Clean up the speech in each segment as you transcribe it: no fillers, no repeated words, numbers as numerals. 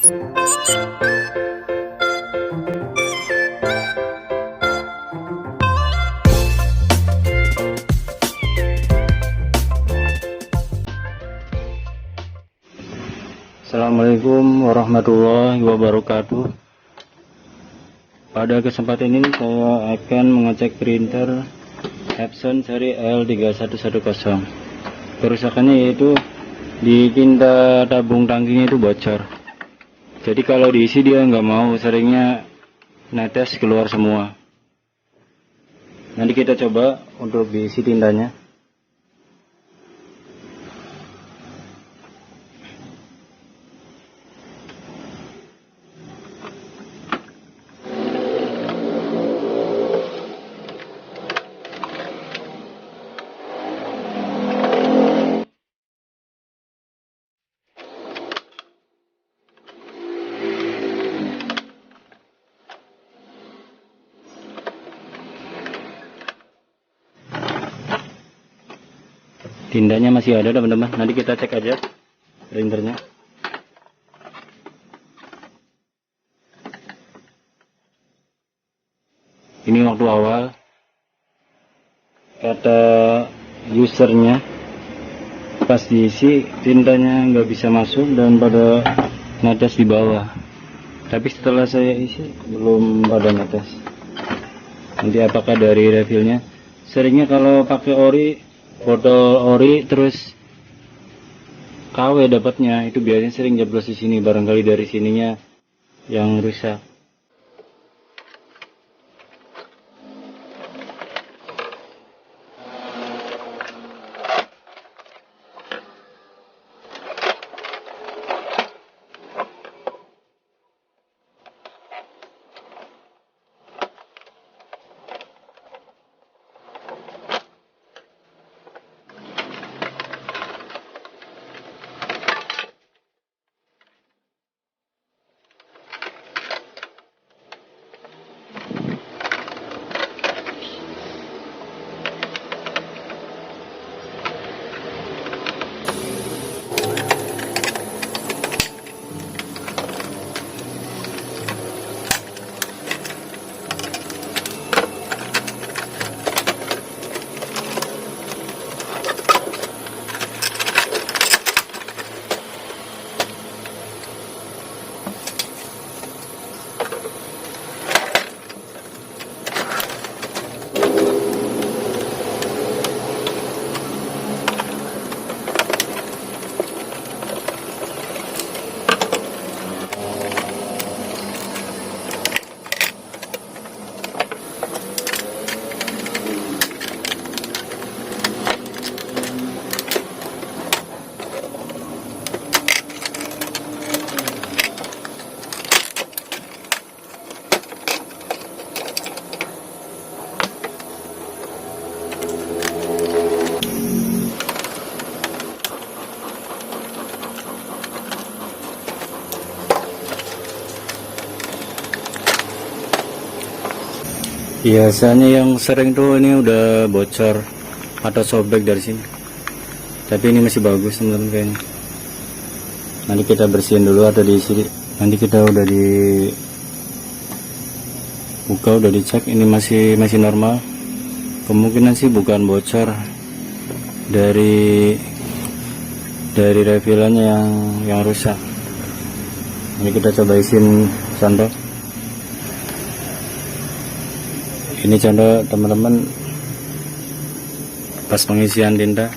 Assalamualaikum warahmatullahi wabarakatuh. Pada kesempatan ini saya akan mengecek printer Epson seri L3110. Kerusakannya yaitu di tinta tabung tangkinya itu bocor. Jadi kalau diisi dia nggak mau, seringnya netes keluar semua. Nanti kita coba untuk diisi tintanya. Tindanya masih ada teman-teman, nanti kita cek aja printernya. Ini waktu awal, kata usernya pas diisi tintanya nggak bisa masuk dan pada netes di bawah. Tapi setelah saya isi belum pada netes. Nanti apakah dari refillnya? Seringnya kalau pakai ori, botol ori terus KW dapatnya itu biasanya sering jeblos di sini, barangkali dari sininya yang rusak. Biasanya yang sering tuh ini udah bocor atau sobek dari sini. Tapi ini masih bagus teman-teman kayaknya. Nanti kita bersihin dulu atau diisi. Nanti kita udah buka, udah dicek, ini masih normal. Kemungkinan sih bukan bocor dari refillannya yang rusak. Ini kita coba isiin contoh. Ini contoh teman-teman pas pengisian tinta.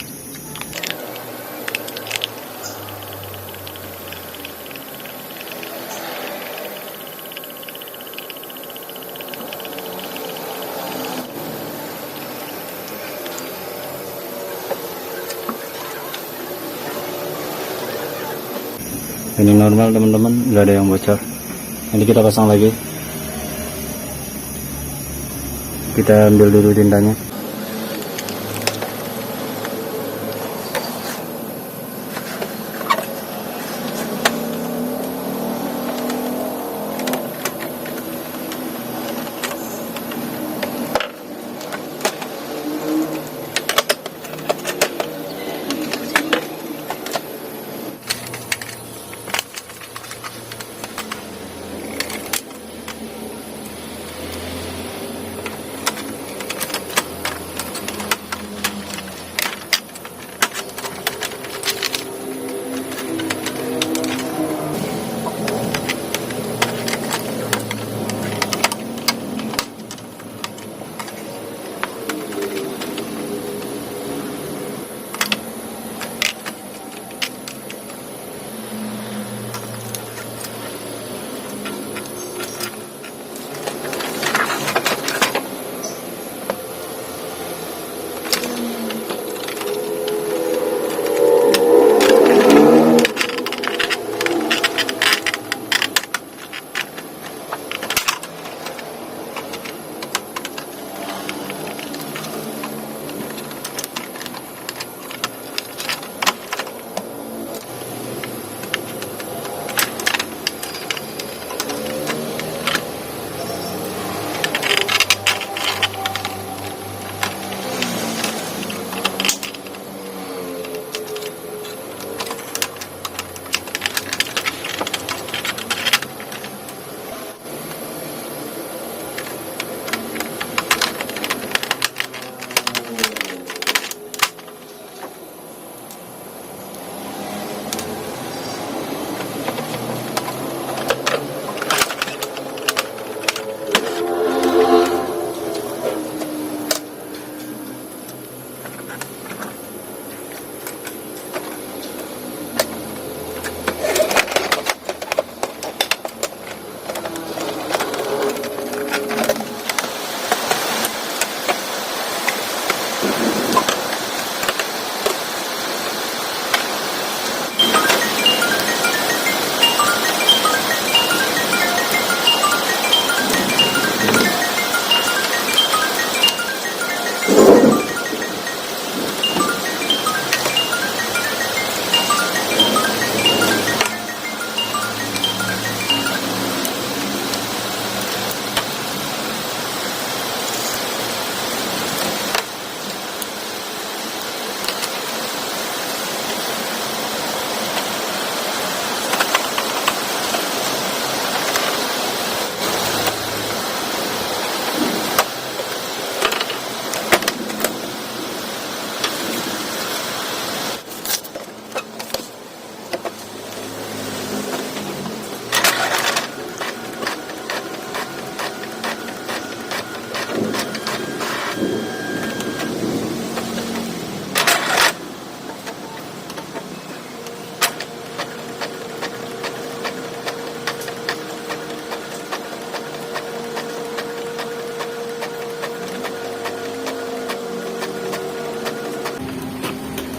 Ini normal teman-teman, nggak ada yang bocor. Nanti kita pasang lagi. Kita ambil dulu tintanya.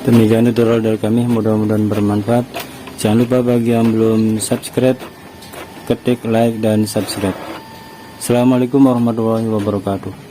Demikian tutorial dari kami, mudah-mudahan bermanfaat. Jangan lupa bagi yang belum subscribe, ketik like dan subscribe. Assalamualaikum warahmatullahi wabarakatuh.